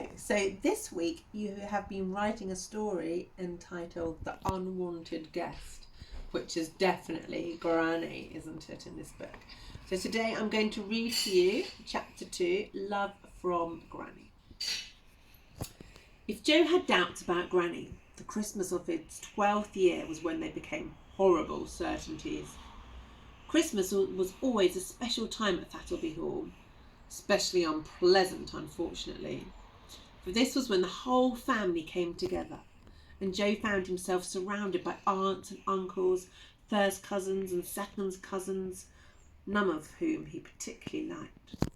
Hello, so this week you have been writing a story entitled The Unwanted Guest, which is definitely Granny, isn't it, in this book? So today I'm going to read to you chapter 2, Love from Granny. If Joe had doubts about Granny, the Christmas of its 12th year was when they became horrible certainties. Christmas was always a special time at Thattleby Hall. Especially unpleasant, unfortunately. For this was when the whole family came together, and Joe found himself surrounded by aunts and uncles, first cousins and second cousins, none of whom he particularly liked.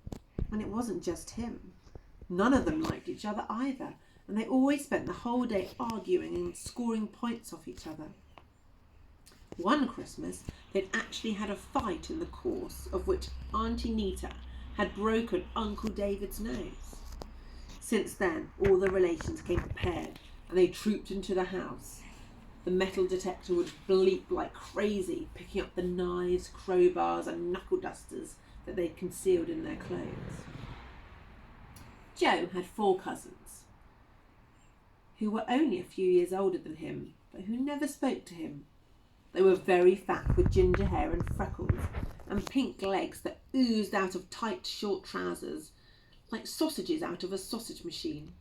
And it wasn't just him. None of them liked each other either, and they always spent the whole day arguing and scoring points off each other. One Christmas, they'd actually had a fight in the course of which Auntie Nita had broken Uncle David's nose. Since then, all the relations came prepared and they trooped into the house. The metal detector would bleep like crazy, picking up the knives, crowbars and knuckle dusters that they'd concealed in their clothes. Joe had 4 cousins who were only a few years older than him, but who never spoke to him. They were very fat with ginger hair and freckles, and pink legs that oozed out of tight, short trousers, like sausages out of a sausage machine.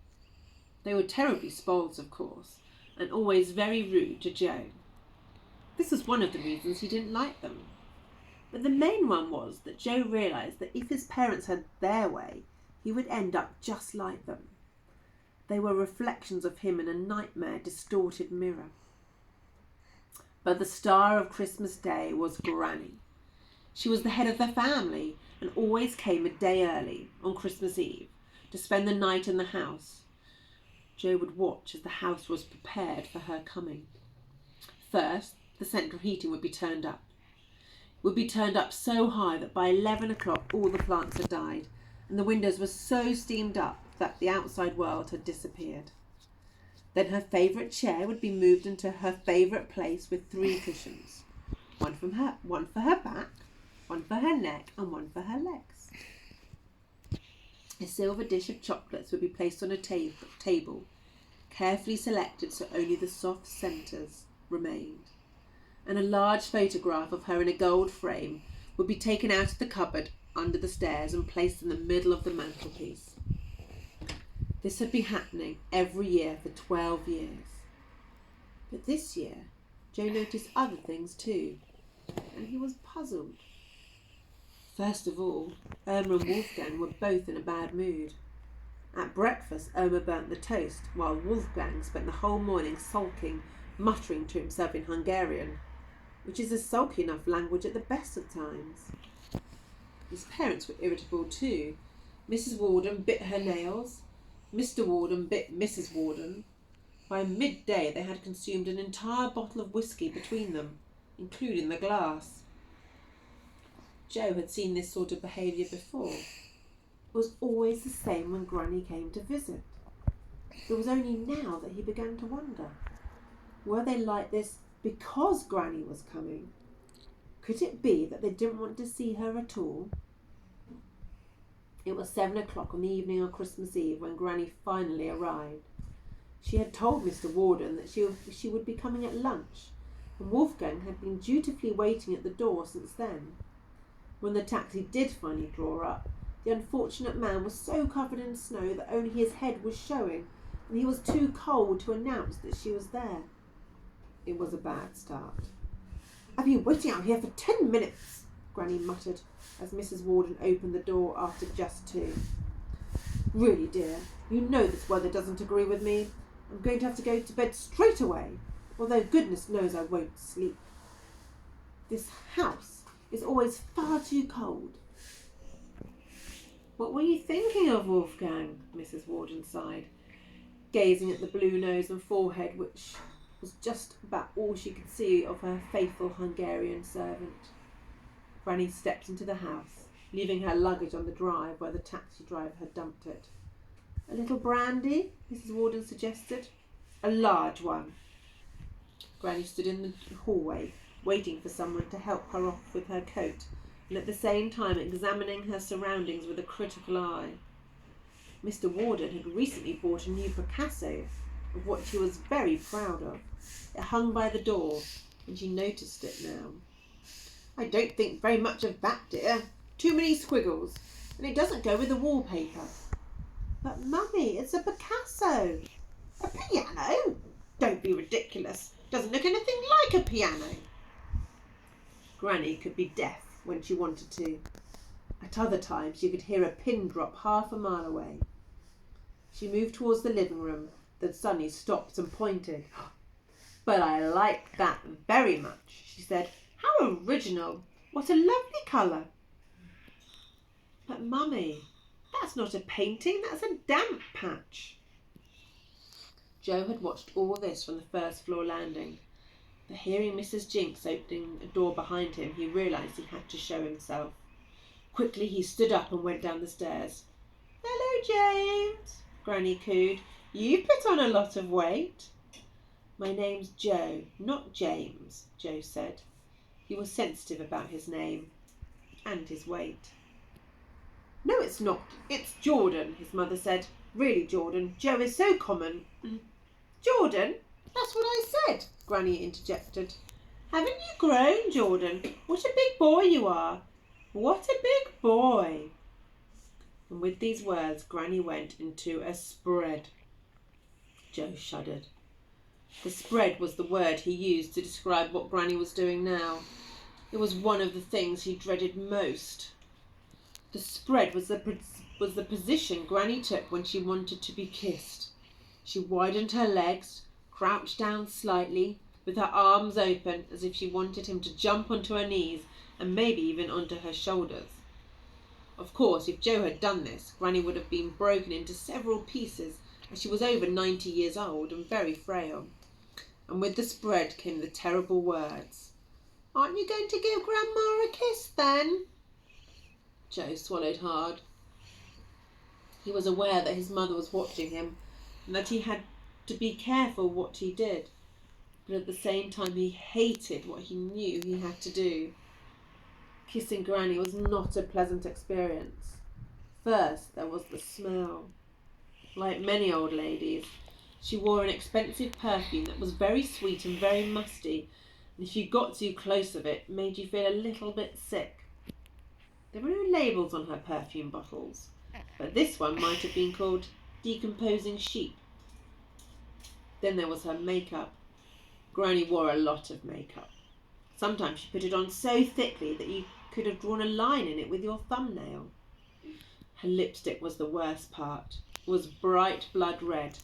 They were terribly spoiled, of course, and always very rude to Joe. This was one of the reasons he didn't like them. But the main one was that Joe realised that if his parents had their way, he would end up just like them. They were reflections of him in a nightmare, distorted mirror. But the star of Christmas Day was Granny. She was the head of the family and always came a day early on Christmas Eve to spend the night in the house. Joe would watch as the house was prepared for her coming. First, the central heating would be turned up. It would be turned up so high that by 11 o'clock all the plants had died and the windows were so steamed up that the outside world had disappeared. Then her favourite chair would be moved into her favourite place with 3 cushions, one for her back, one for her neck and one for her legs. A silver dish of chocolates would be placed on a table, carefully selected so only the soft centres remained. And a large photograph of her in a gold frame would be taken out of the cupboard under the stairs and placed in the middle of the mantelpiece. This had been happening every year for 12 years. But this year, Joe noticed other things too, and he was puzzled. First of all, Irma and Wolfgang were both in a bad mood. At breakfast, Irma burnt the toast, while Wolfgang spent the whole morning sulking, muttering to himself in Hungarian, which is a sulky enough language at the best of times. His parents were irritable too. Mrs. Warden bit her nails. Mr. Warden bit Mrs. Warden. By midday they had consumed an entire bottle of whiskey between them, including the glass. Joe had seen this sort of behaviour before. It was always the same when Granny came to visit. It was only now that he began to wonder. Were they like this because Granny was coming? Could it be that they didn't want to see her at all? It was 7 o'clock on the evening of Christmas Eve when Granny finally arrived. She had told Mr. Warden that she would be coming at lunch, and Wolfgang had been dutifully waiting at the door since then. When the taxi did finally draw up, the unfortunate man was so covered in snow that only his head was showing, and he was too cold to announce that she was there. It was a bad start. "I've been waiting out here for 10 minutes, Granny muttered, as Mrs. Warden opened the door after just 2. "Really, dear, you know this weather doesn't agree with me. I'm going to have to go to bed straight away, although goodness knows I won't sleep. This house is always far too cold." "What were you thinking of, Wolfgang?" Mrs. Warden sighed, gazing at the blue nose and forehead, which was just about all she could see of her faithful Hungarian servant. Granny stepped into the house, leaving her luggage on the drive where the taxi driver had dumped it. "A little brandy?" Mrs. Warden suggested. "A large one." Granny stood in the hallway, waiting for someone to help her off with her coat, and at the same time examining her surroundings with a critical eye. Mr. Warden had recently bought a new Picasso of what she was very proud of. It hung by the door, and she noticed it now. "I don't think very much of that, dear. Too many squiggles, and it doesn't go with the wallpaper." "But, Mummy, it's a Picasso." "A piano? Don't be ridiculous. Doesn't look anything like a piano." Granny could be deaf when she wanted to. At other times you could hear a pin drop half a mile away. She moved towards the living room, then suddenly stopped and pointed. "But I like that very much," she said. "How original! What a lovely colour." "But, Mummy, that's not a painting, that's a damp patch." Joe had watched all this from the first floor landing, but hearing Mrs. Jinks opening a door behind him, he realised he had to show himself. Quickly he stood up and went down the stairs. "Hello, James," Granny cooed. "You've put on a lot of weight." "My name's Joe, not James," Joe said. He was sensitive about his name and his weight. "No, it's not. It's Jordan," his mother said. "Really, Jordan. Joe is so common." "Jordan? That's what I said," Granny interjected. "Haven't you grown, Jordan? What a big boy you are. What a big boy." And with these words, Granny went into a spread. Joe shuddered. The spread was the word he used to describe what Granny was doing now. It was one of the things he dreaded most. The spread was the position Granny took when she wanted to be kissed. She widened her legs, crouched down slightly, with her arms open as if she wanted him to jump onto her knees and maybe even onto her shoulders. Of course, if Joe had done this, Granny would have been broken into several pieces, as she was over 90 years old and very frail. And with the spread came the terrible words. "Aren't you going to give Grandma a kiss then?" Joe swallowed hard. He was aware that his mother was watching him and that he had to be careful what he did, but at the same time he hated what he knew he had to do. Kissing Granny was not a pleasant experience. First, there was the smell. Like many old ladies, she wore an expensive perfume that was very sweet and very musty, and if you got too close of it, made you feel a little bit sick. There were no labels on her perfume bottles, but this one might have been called Decomposing Sheep. Then there was her makeup. Granny wore a lot of makeup. Sometimes she put it on so thickly that you could have drawn a line in it with your thumbnail. Her lipstick was the worst part. It was bright blood red,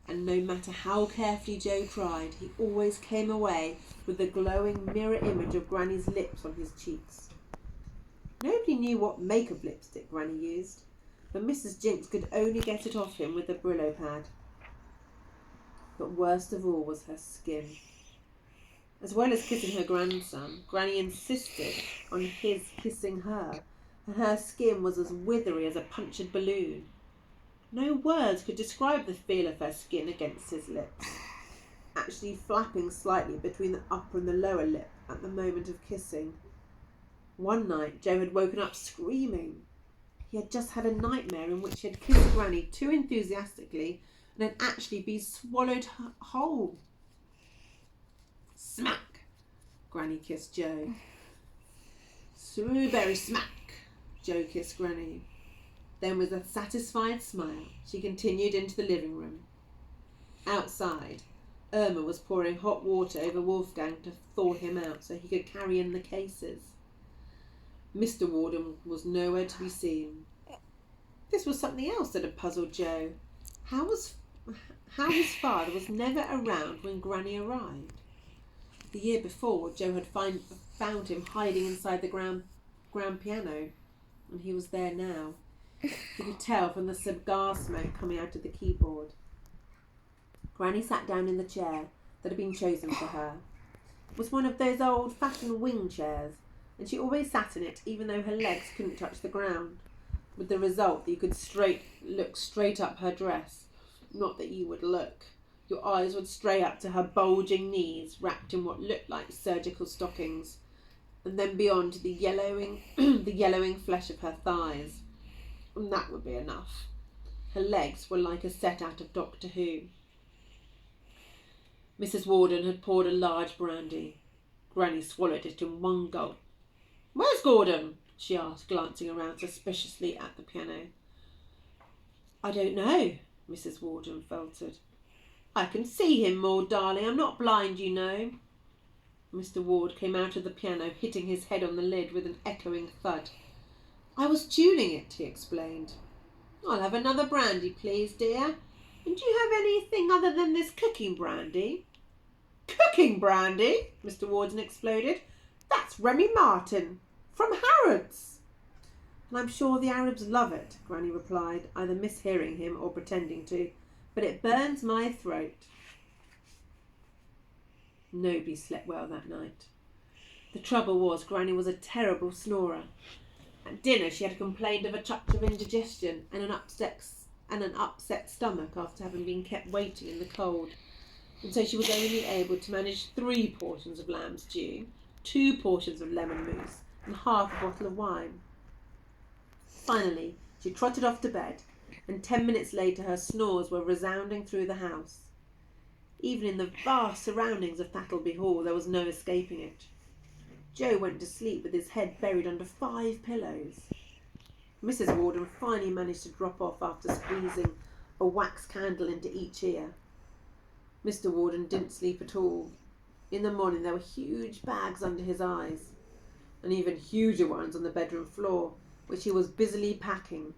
and no matter how carefully Joe tried, he always came away with the glowing mirror image of Granny's lips on his cheeks. Nobody knew what make of lipstick Granny used, but Mrs. Jinks could only get it off him with a Brillo pad. But worst of all was her skin. As well as kissing her grandson, Granny insisted on his kissing her, and her skin was as withery as a punctured balloon. No words could describe the feel of her skin against his lips, actually flapping slightly between the upper and the lower lip at the moment of kissing. One night Joe had woken up screaming. He had just had a nightmare in which he had kissed Granny too enthusiastically and had actually been swallowed whole. Smack! Granny kissed Joe. Strawberry smack! Joe kissed Granny. Then with a satisfied smile, she continued into the living room. Outside, Irma was pouring hot water over Wolfgang to thaw him out so he could carry in the cases. Mr. Warden was nowhere to be seen. This was something else that had puzzled Joe. How his father was never around when Granny arrived. The year before, Joe had found him hiding inside the grand piano, and he was there now. He could tell from the cigar smoke coming out of the keyboard. Granny sat down in the chair that had been chosen for her. It was one of those old-fashioned wing chairs, and she always sat in it even though her legs couldn't touch the ground, with the result that you could look straight up her dress. Not that you would look. Your eyes would stray up to her bulging knees, wrapped in what looked like surgical stockings, and then beyond to the yellowing flesh of her thighs. And that would be enough. Her legs were like a set out of Doctor Who. Mrs. Warden had poured a large brandy. Granny swallowed it in one gulp. "Where's Gordon?" she asked, glancing around suspiciously at the piano. "I don't know," Mrs. Warden faltered. "I can see him, Maud, darling. I'm not blind, you know." Mr. Ward came out of the piano, hitting his head on the lid with an echoing thud. "I was tuning it," he explained. "I'll have another brandy, please, dear. And do you have anything other than this cooking brandy?" "Cooking brandy?" Mr. Warden exploded. "That's Remy Martin, from Harrods." "And I'm sure the Arabs love it," Granny replied, either mishearing him or pretending to. "But it burns my throat." Nobody slept well that night. The trouble was, Granny was a terrible snorer. At dinner she had complained of a touch of indigestion and an upset stomach after having been kept waiting in the cold, and so she was only able to manage 3 portions of lamb stew, 2 portions of lemon mousse, and half a bottle of wine. Finally, she trotted off to bed, and 10 minutes later her snores were resounding through the house. Even in the vast surroundings of Thattleby Hall there was no escaping it. Joe went to sleep with his head buried under 5 pillows. Mrs. Warden finally managed to drop off after squeezing a wax candle into each ear. Mr. Warden didn't sleep at all. In the morning there were huge bags under his eyes, and even huger ones on the bedroom floor, which he was busily packing.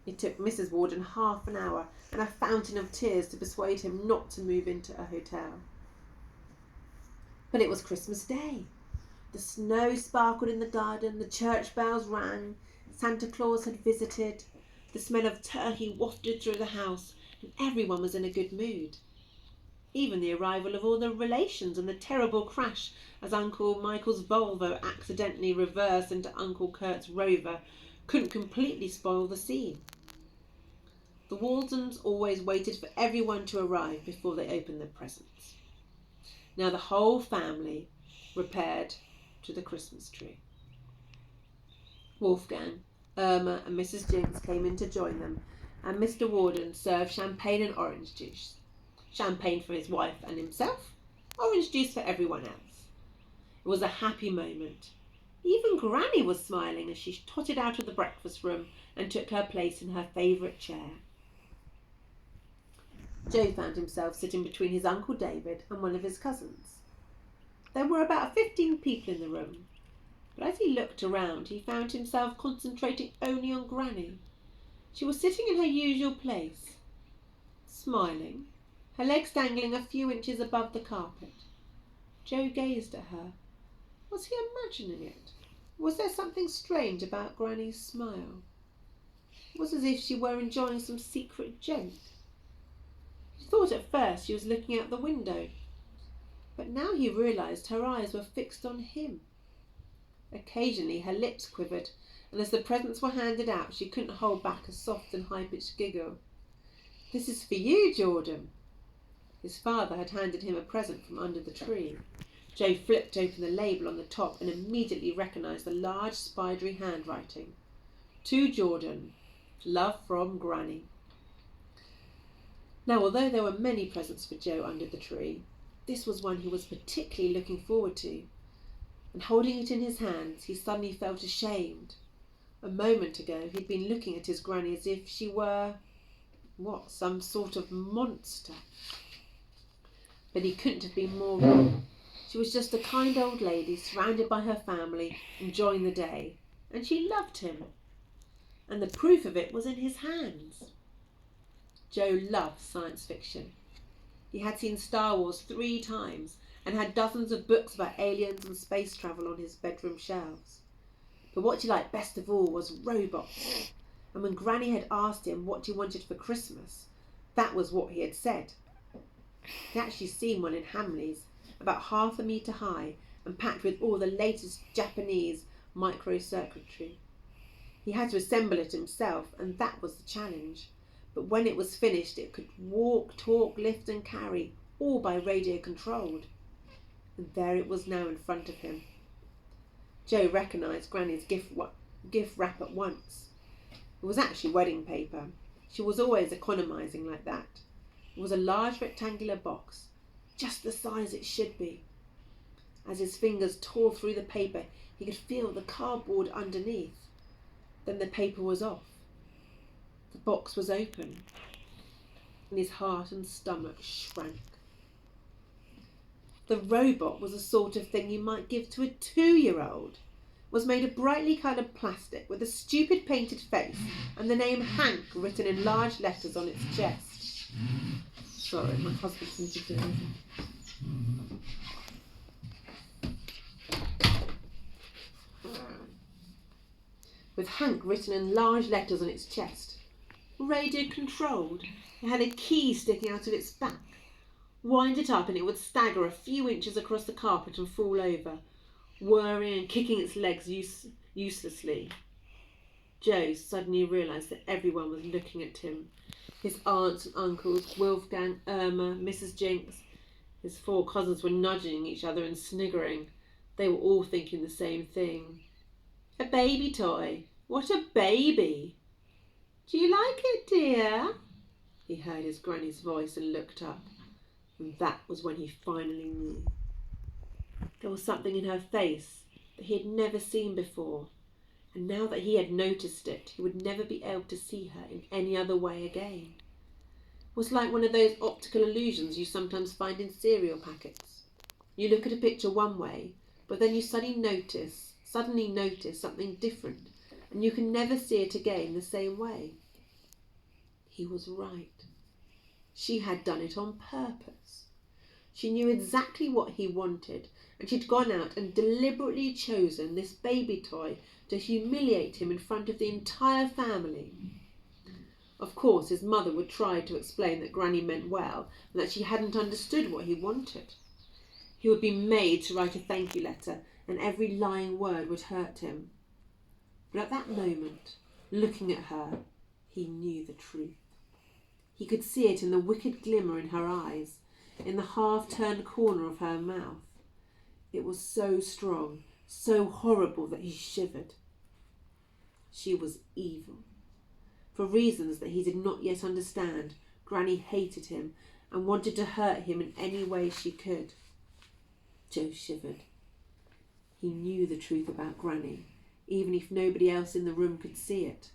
It took Mrs. Warden half an hour and a fountain of tears to persuade him not to move into a hotel. But it was Christmas Day. The snow sparkled in the garden, the church bells rang, Santa Claus had visited, the smell of turkey wafted through the house, and everyone was in a good mood. Even the arrival of all the relations and the terrible crash as Uncle Michael's Volvo accidentally reversed into Uncle Kurt's Rover couldn't completely spoil the scene. The Waldens always waited for everyone to arrive before they opened their presents. Now the whole family repaired to the Christmas tree. Wolfgang, Irma and Mrs. Jinks came in to join them, and Mr. Warden served champagne and orange juice. Champagne for his wife and himself, orange juice for everyone else. It was a happy moment. Even Granny was smiling as she trotted out of the breakfast room and took her place in her favourite chair. Joe found himself sitting between his Uncle David and one of his cousins. There were about 15 people in the room, but as he looked around he found himself concentrating only on Granny. She was sitting in her usual place, smiling, her legs dangling a few inches above the carpet. Joe gazed at her. Was he imagining it? Was there something strange about Granny's smile? It was as if she were enjoying some secret joke. He thought at first she was looking out the window, but now he realised her eyes were fixed on him. Occasionally her lips quivered, and as the presents were handed out she couldn't hold back a soft and high-pitched giggle. "This is for you, Jordan." His father had handed him a present from under the tree. Joe flipped open the label on the top and immediately recognised the large spidery handwriting. "To Jordan, love from Granny." Now, although there were many presents for Joe under the tree, this was one he was particularly looking forward to, and holding it in his hands, he suddenly felt ashamed. A moment ago he'd been looking at his Granny as if she were, some sort of monster. But he couldn't have been more wrong. She was just a kind old lady surrounded by her family, enjoying the day, and she loved him. And the proof of it was in his hands. Joe loved science fiction. He had seen Star Wars 3 times and had dozens of books about aliens and space travel on his bedroom shelves. But what he liked best of all was robots. And when Granny had asked him what he wanted for Christmas, that was what he had said. He'd actually seen one in Hamley's, about 1/2 metre high and packed with all the latest Japanese microcircuitry. He had to assemble it himself, and that was the challenge. But when it was finished, it could walk, talk, lift and carry, all by radio controlled. And there it was now in front of him. Joe recognised Granny's gift wrap at once. It was actually wedding paper. She was always economising like that. It was a large rectangular box, just the size it should be. As his fingers tore through the paper, he could feel the cardboard underneath. Then the paper was off. The box was open, and his heart and stomach shrank. The robot was the sort of thing you might give to a 2-year-old. It was made of brightly coloured plastic with a stupid painted face and the name Hank written in large letters on its chest. Sorry, my husband seems to do anything. With Hank written in large letters on its chest. Radio controlled. It had a key sticking out of its back. Wind it up and it would stagger a few inches across the carpet and fall over, whirring and kicking its legs uselessly. Joe suddenly realised that everyone was looking at him. His aunts and uncles, Wolfgang, Irma, Mrs. Jinks. His 4 cousins were nudging each other and sniggering. They were all thinking the same thing. A baby toy. What a baby! Do you like it, dear? He heard his granny's voice and looked up. And that was when he finally knew. There was something in her face that he had never seen before, and now that he had noticed it, he would never be able to see her in any other way again. It was like one of those optical illusions you sometimes find in cereal packets. You look at a picture one way, but then you suddenly notice something different, and you can never see it again the same way. He was right. She had done it on purpose. She knew exactly what he wanted, and she'd gone out and deliberately chosen this baby toy to humiliate him in front of the entire family. Of course, his mother would try to explain that Granny meant well and that she hadn't understood what he wanted. He would be made to write a thank you letter, and every lying word would hurt him. But at that moment, looking at her, he knew the truth. He could see it in the wicked glimmer in her eyes, in the half-turned corner of her mouth. It was so strong, so horrible that he shivered. She was evil. For reasons that he did not yet understand, Granny hated him and wanted to hurt him in any way she could. Joe shivered. He knew the truth about Granny, even if nobody else in the room could see it.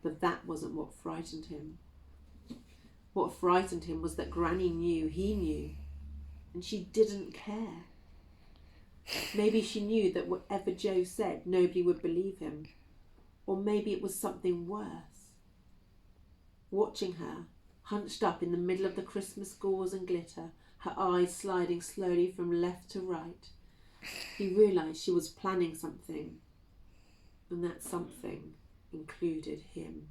But that wasn't what frightened him. What frightened him was that Granny knew he knew, and she didn't care. Maybe she knew that whatever Joe said, nobody would believe him. Or maybe it was something worse. Watching her, hunched up in the middle of the Christmas gauze and glitter, her eyes sliding slowly from left to right, he realised she was planning something, and that something included him.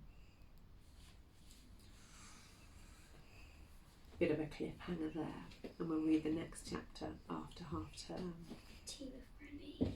Bit of a cliffhanger there, and we'll read the next chapter after half term. Tea with Granny.